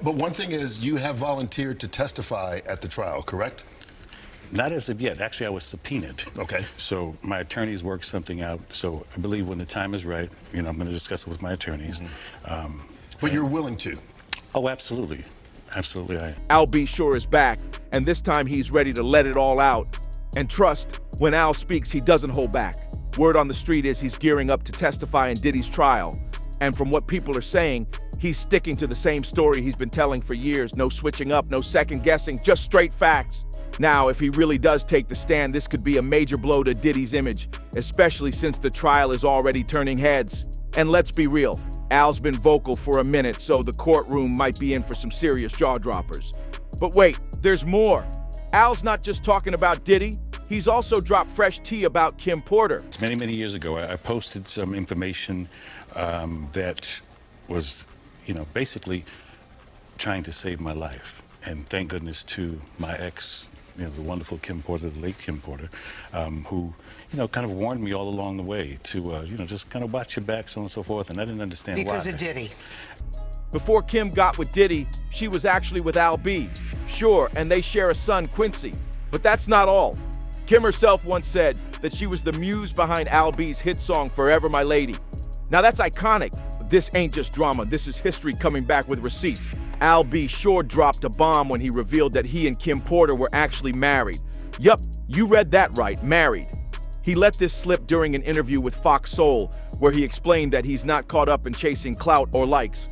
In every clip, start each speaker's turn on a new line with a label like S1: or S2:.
S1: But one thing is, you have volunteered to testify at the trial, correct?
S2: Not as of yet. Actually, I was subpoenaed.
S1: Okay.
S2: So my attorneys worked something out. So I believe when the time is right, I'm going to discuss it with my attorneys.
S1: But you're willing to?
S2: Oh, absolutely. Absolutely, I am.
S3: Al B. Sure is back, and this time he's ready to let it all out. And trust, when Al speaks, he doesn't hold back. Word on the street is he's gearing up to testify in Diddy's trial. And from what people are saying, he's sticking to the same story he's been telling for years. No switching up, no second guessing, just straight facts. Now, if he really does take the stand, this could be a major blow to Diddy's image, especially since the trial is already turning heads. And let's be real, Al's been vocal for a minute, so the courtroom might be in for some serious jaw-droppers. But wait, there's more. Al's not just talking about Diddy, he's also dropped fresh tea about Kim Porter.
S2: Many, many years ago, I posted some information that was, basically trying to save my life. And thank goodness to my ex, the wonderful Kim Porter, the late Kim Porter, who, kind of warned me all along the way to, just kind of watch your back, so on and so forth. And I didn't understand why.
S4: Because of Diddy.
S3: Before Kim got with Diddy, she was actually with Al B. Sure, and they share a son, Quincy. But that's not all. Kim herself once said that she was the muse behind Al B's hit song, Forever My Lady. Now that's iconic, but this ain't just drama. This is history coming back with receipts. Al B sure dropped a bomb when he revealed that he and Kim Porter were actually married. Yup, you read that right, married. He let this slip during an interview with Fox Soul, where he explained that he's not caught up in chasing clout or likes.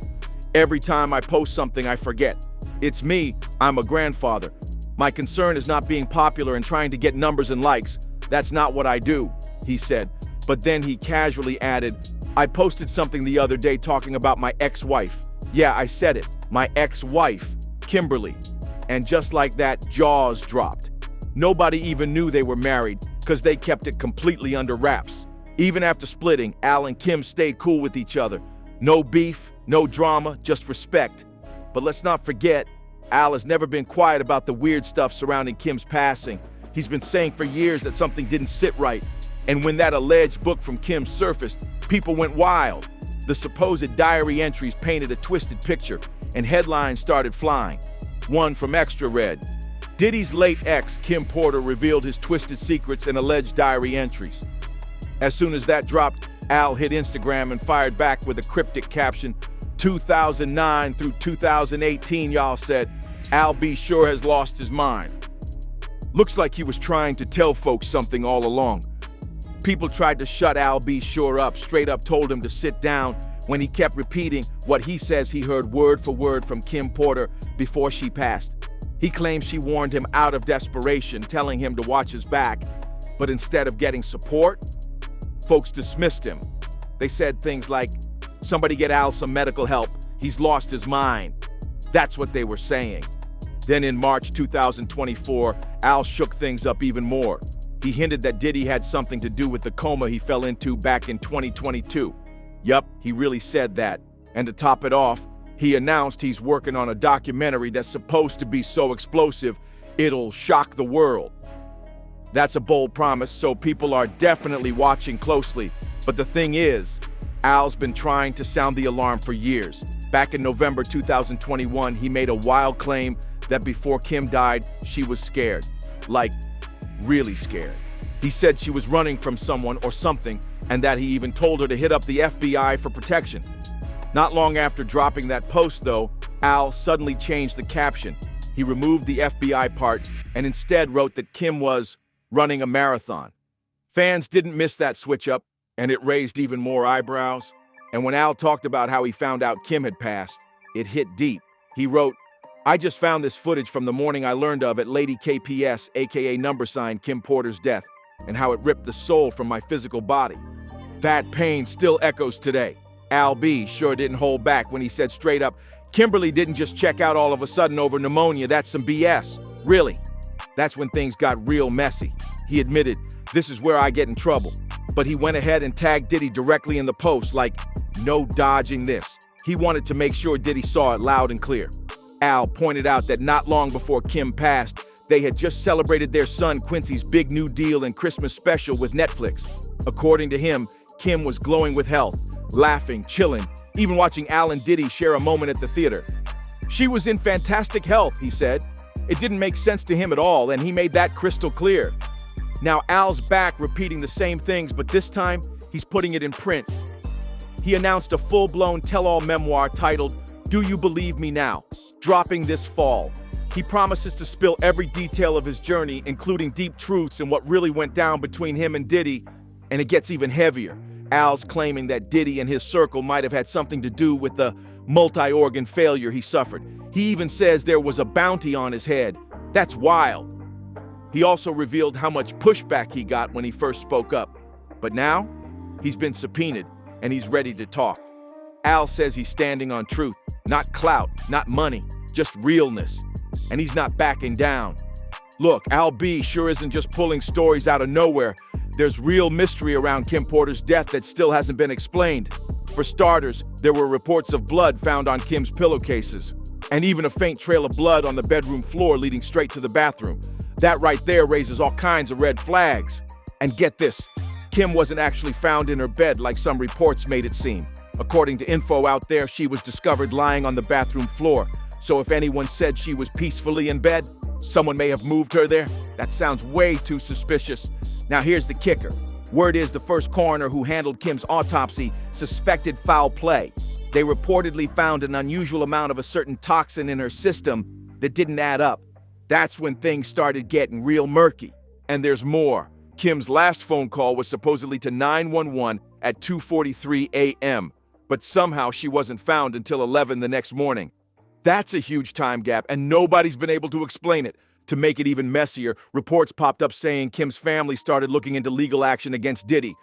S3: Every time I post something, I forget. It's me, I'm a grandfather. My concern is not being popular and trying to get numbers and likes. That's not what I do, he said. But then he casually added, I posted something the other day talking about my ex-wife. Yeah, I said it, my ex-wife, Kimberly. And just like that, jaws dropped. Nobody even knew they were married because they kept it completely under wraps. Even after splitting, Al and Kim stayed cool with each other. No beef, no drama, just respect. But let's not forget, Al has never been quiet about the weird stuff surrounding Kim's passing. He's been saying for years that something didn't sit right. And when that alleged book from Kim surfaced, people went wild. The supposed diary entries painted a twisted picture, and headlines started flying. One from Extra read, Diddy's late ex, Kim Porter, revealed his twisted secrets and alleged diary entries. As soon as that dropped, Al hit Instagram and fired back with a cryptic caption, 2009 through 2018, y'all said, Al B sure has lost his mind. Looks like he was trying to tell folks something all along. People tried to shut Al B sure up, straight up told him to sit down when he kept repeating what he says he heard word for word from Kim Porter before she passed. He claims she warned him out of desperation, telling him to watch his back. But instead of getting support, folks dismissed him. They said things like, somebody get Al some medical help, he's lost his mind. That's what they were saying. Then in March 2024, Al shook things up even more. He hinted that Diddy had something to do with the coma he fell into back in 2022. Yup, he really said that. And to top it off, he announced he's working on a documentary that's supposed to be so explosive, it'll shock the world. That's a bold promise, so people are definitely watching closely. But the thing is, Al's been trying to sound the alarm for years. Back in November 2021, he made a wild claim that before Kim died, she was scared. Like, really scared. He said she was running from someone or something, and that he even told her to hit up the FBI for protection. Not long after dropping that post, though, Al suddenly changed the caption. He removed the FBI part and instead wrote that Kim was running a marathon. Fans didn't miss that switch up, and it raised even more eyebrows. And when Al talked about how he found out Kim had passed, it hit deep. He wrote, I just found this footage from the morning I learned of at Lady KPS, aka #sign Kim Porter's death, and how it ripped the soul from my physical body. That pain still echoes today. Al B sure didn't hold back when he said straight up, Kimberly didn't just check out all of a sudden over pneumonia, that's some BS. Really? That's when things got real messy. He admitted, this is where I get in trouble. But he went ahead and tagged Diddy directly in the post, like, no dodging this. He wanted to make sure Diddy saw it loud and clear. Al pointed out that not long before Kim passed, they had just celebrated their son Quincy's big new deal and Christmas special with Netflix. According to him, Kim was glowing with health, laughing, chilling, even watching Al and Diddy share a moment at the theater. She was in fantastic health, he said. It didn't make sense to him at all, and he made that crystal clear. Now Al's back repeating the same things, but this time he's putting it in print. He announced a full-blown tell-all memoir titled, "Do You Believe Me Now?" dropping this fall. He promises to spill every detail of his journey, including deep truths and what really went down between him and Diddy, and it gets even heavier. Al's claiming that Diddy and his circle might have had something to do with the multi-organ failure he suffered. He even says there was a bounty on his head. That's wild. He also revealed how much pushback he got when he first spoke up. But now, he's been subpoenaed, and he's ready to talk. Al says he's standing on truth, not clout, not money, just realness. And he's not backing down. Look, Al B sure isn't just pulling stories out of nowhere. There's real mystery around Kim Porter's death that still hasn't been explained. For starters, there were reports of blood found on Kim's pillowcases, and even a faint trail of blood on the bedroom floor leading straight to the bathroom. That right there raises all kinds of red flags. And get this, Kim wasn't actually found in her bed like some reports made it seem. According to info out there, she was discovered lying on the bathroom floor. So if anyone said she was peacefully in bed, someone may have moved her there. That sounds way too suspicious. Now here's the kicker. Word is the first coroner who handled Kim's autopsy suspected foul play. They reportedly found an unusual amount of a certain toxin in her system that didn't add up. That's when things started getting real murky. And there's more. Kim's last phone call was supposedly to 911 at 2:43 a.m., but somehow she wasn't found until 11 the next morning. That's a huge time gap, and nobody's been able to explain it. To make it even messier, reports popped up saying Kim's family started looking into legal action against Diddy.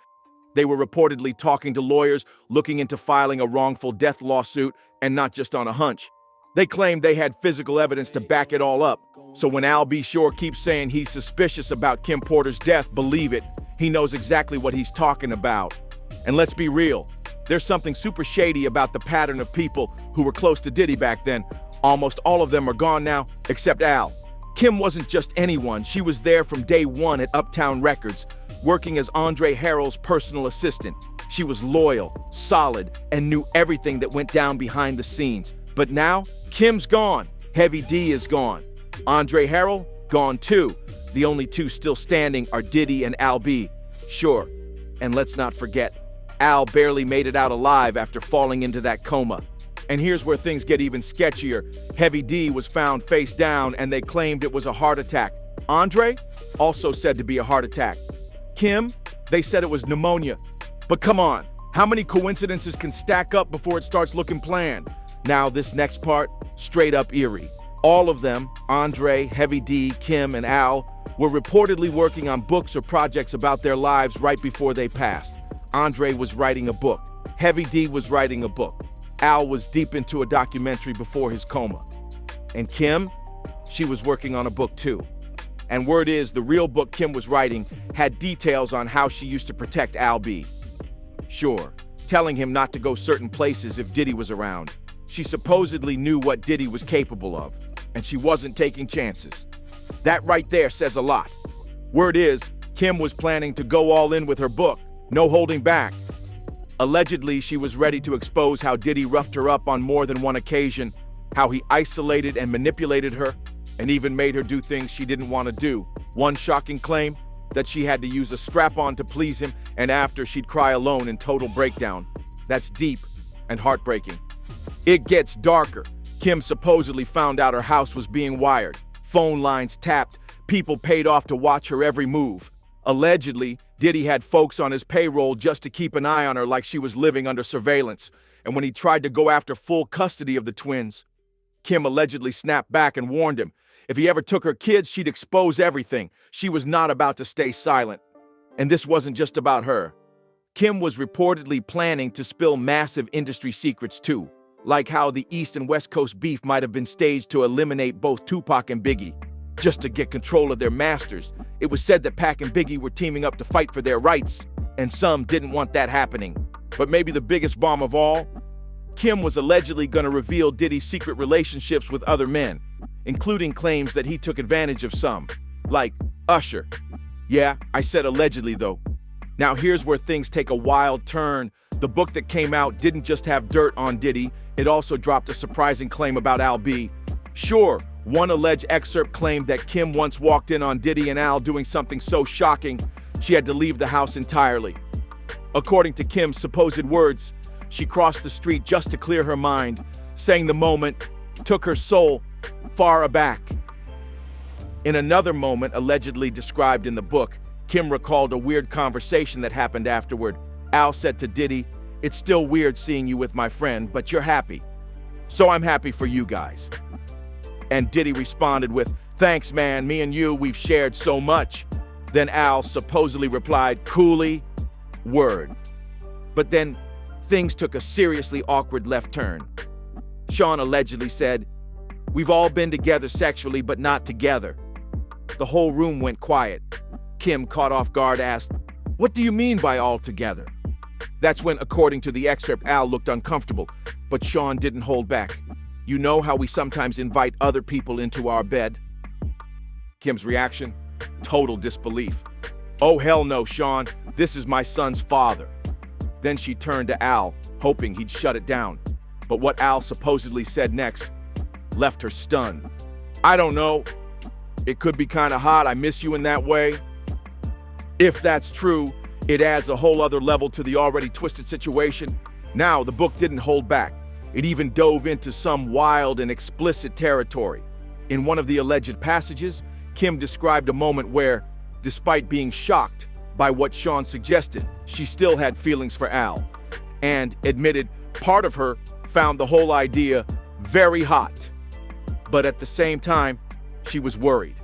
S3: They were reportedly talking to lawyers, looking into filing a wrongful death lawsuit, and not just on a hunch. They claimed they had physical evidence to back it all up. So when Al B. Shore keeps saying he's suspicious about Kim Porter's death, believe it. He knows exactly what he's talking about. And let's be real, there's something super shady about the pattern of people who were close to Diddy back then. Almost all of them are gone now, except Al. Kim wasn't just anyone. She was there from day one at Uptown Records, working as Andre Harrell's personal assistant. She was loyal, solid, and knew everything that went down behind the scenes. But now, Kim's gone. Heavy D is gone. Andre Harrell, gone too. The only two still standing are Diddy and Al B. Sure, and let's not forget, Al barely made it out alive after falling into that coma. And here's where things get even sketchier. Heavy D was found face down and they claimed it was a heart attack. Andre, also said to be a heart attack. Kim, they said it was pneumonia. But come on, how many coincidences can stack up before it starts looking planned? Now this next part, straight up eerie. All of them, Andre, Heavy D, Kim, and Al, were reportedly working on books or projects about their lives right before they passed. Andre was writing a book. Heavy D was writing a book. Al was deep into a documentary before his coma. And Kim, she was working on a book too. And word is the real book Kim was writing had details on how she used to protect Al B. Sure, telling him not to go certain places if Diddy was around. She supposedly knew what Diddy was capable of, and she wasn't taking chances. That right there says a lot. Word is, Kim was planning to go all in with her book, no holding back. Allegedly, she was ready to expose how Diddy roughed her up on more than one occasion, how he isolated and manipulated her, and even made her do things she didn't want to do. One shocking claim, that she had to use a strap-on to please him, and after she'd cry alone in total breakdown. That's deep and heartbreaking. It gets darker. Kim supposedly found out her house was being wired, phone lines tapped, people paid off to watch her every move. Allegedly, Diddy had folks on his payroll just to keep an eye on her like she was living under surveillance. And when he tried to go after full custody of the twins, Kim allegedly snapped back and warned him. If he ever took her kids, she'd expose everything. She was not about to stay silent. And this wasn't just about her. Kim was reportedly planning to spill massive industry secrets too, like how the East and West Coast beef might have been staged to eliminate both Tupac and Biggie, just to get control of their masters. It was said that Pac and Biggie were teaming up to fight for their rights, and some didn't want that happening. But maybe the biggest bomb of all, Kim was allegedly going to reveal Diddy's secret relationships with other men, including claims that he took advantage of some, like Usher. Yeah, I said allegedly though. Now here's where things take a wild turn. The book that came out didn't just have dirt on Diddy, it also dropped a surprising claim about Al B. Sure, one alleged excerpt claimed that Kim once walked in on Diddy and Al doing something so shocking, she had to leave the house entirely. According to Kim's supposed words, she crossed the street just to clear her mind, saying the moment took her soul far aback. In another moment allegedly described in the book, Kim recalled a weird conversation that happened afterward. Al said to Diddy, "It's still weird seeing you with my friend, but you're happy. So I'm happy for you guys." And Diddy responded with, "Thanks, man, me and you, we've shared so much." Then Al supposedly replied, "Coolly, word." But then things took a seriously awkward left turn. Sean allegedly said, "We've all been together sexually, but not together." The whole room went quiet. Kim, caught off guard, asked, "What do you mean by all together?" That's when, according to the excerpt, Al looked uncomfortable, but Sean didn't hold back. "You know how we sometimes invite other people into our bed?" Kim's reaction? Total disbelief. "Oh, hell no, Sean. This is my son's father." Then she turned to Al, hoping he'd shut it down. But what Al supposedly said next left her stunned. "I don't know. It could be kind of hot. I miss you in that way." If that's true, it adds a whole other level to the already twisted situation. Now, the book didn't hold back. It even dove into some wild and explicit territory. In one of the alleged passages, Kim described a moment where, despite being shocked by what Sean suggested, she still had feelings for Al, and admitted part of her found the whole idea very hot. But at the same time, she was worried.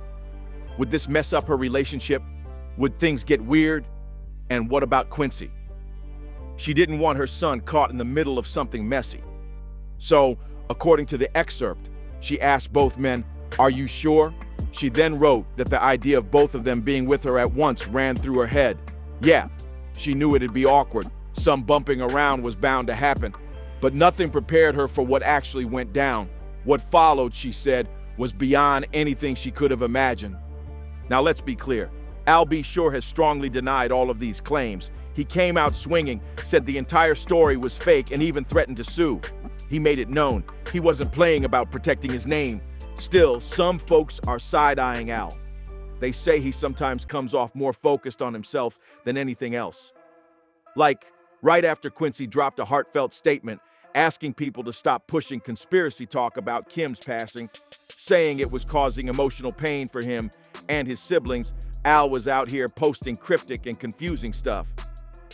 S3: Would this mess up her relationship? Would things get weird? And what about Quincy? She didn't want her son caught in the middle of something messy. So, according to the excerpt, she asked both men, "Are you sure?" She then wrote that the idea of both of them being with her at once ran through her head. Yeah, she knew it'd be awkward. Some bumping around was bound to happen. But nothing prepared her for what actually went down. What followed, she said, was beyond anything she could have imagined. Now let's be clear. Al B. sure has strongly denied all of these claims. He came out swinging, said the entire story was fake, and even threatened to sue. He made it known he wasn't playing about protecting his name. Still, some folks are side-eyeing Al. They say he sometimes comes off more focused on himself than anything else. Like, right after Quincy dropped a heartfelt statement asking people to stop pushing conspiracy talk about Kim's passing, saying it was causing emotional pain for him and his siblings, Al was out here posting cryptic and confusing stuff.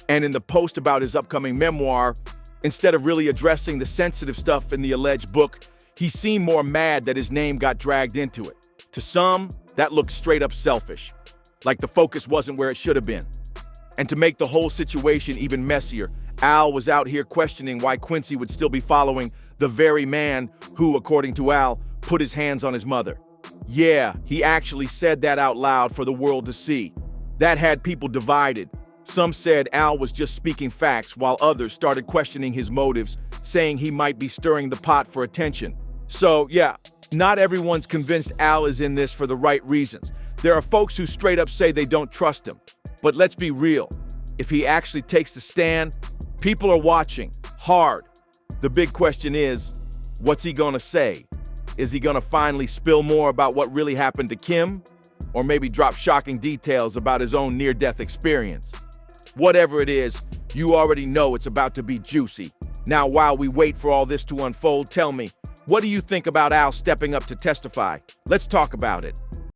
S3: And in the post about his upcoming memoir, instead of really addressing the sensitive stuff in the alleged book, he seemed more mad that his name got dragged into it. To some, that looked straight up selfish, like the focus wasn't where it should have been. And to make the whole situation even messier, Al was out here questioning why Quincy would still be following the very man who, according to Al, put his hands on his mother. Yeah, he actually said that out loud for the world to see. That had people divided. Some said Al was just speaking facts, while others started questioning his motives, saying he might be stirring the pot for attention. So, yeah, not everyone's convinced Al is in this for the right reasons. There are folks who straight up say they don't trust him. But let's be real. If he actually takes the stand, people are watching hard. The big question is, what's he gonna say? Is he gonna finally spill more about what really happened to Kim? Or maybe drop shocking details about his own near-death experience? Whatever it is, you already know it's about to be juicy. Now, while we wait for all this to unfold, tell me, what do you think about Al stepping up to testify? Let's talk about it.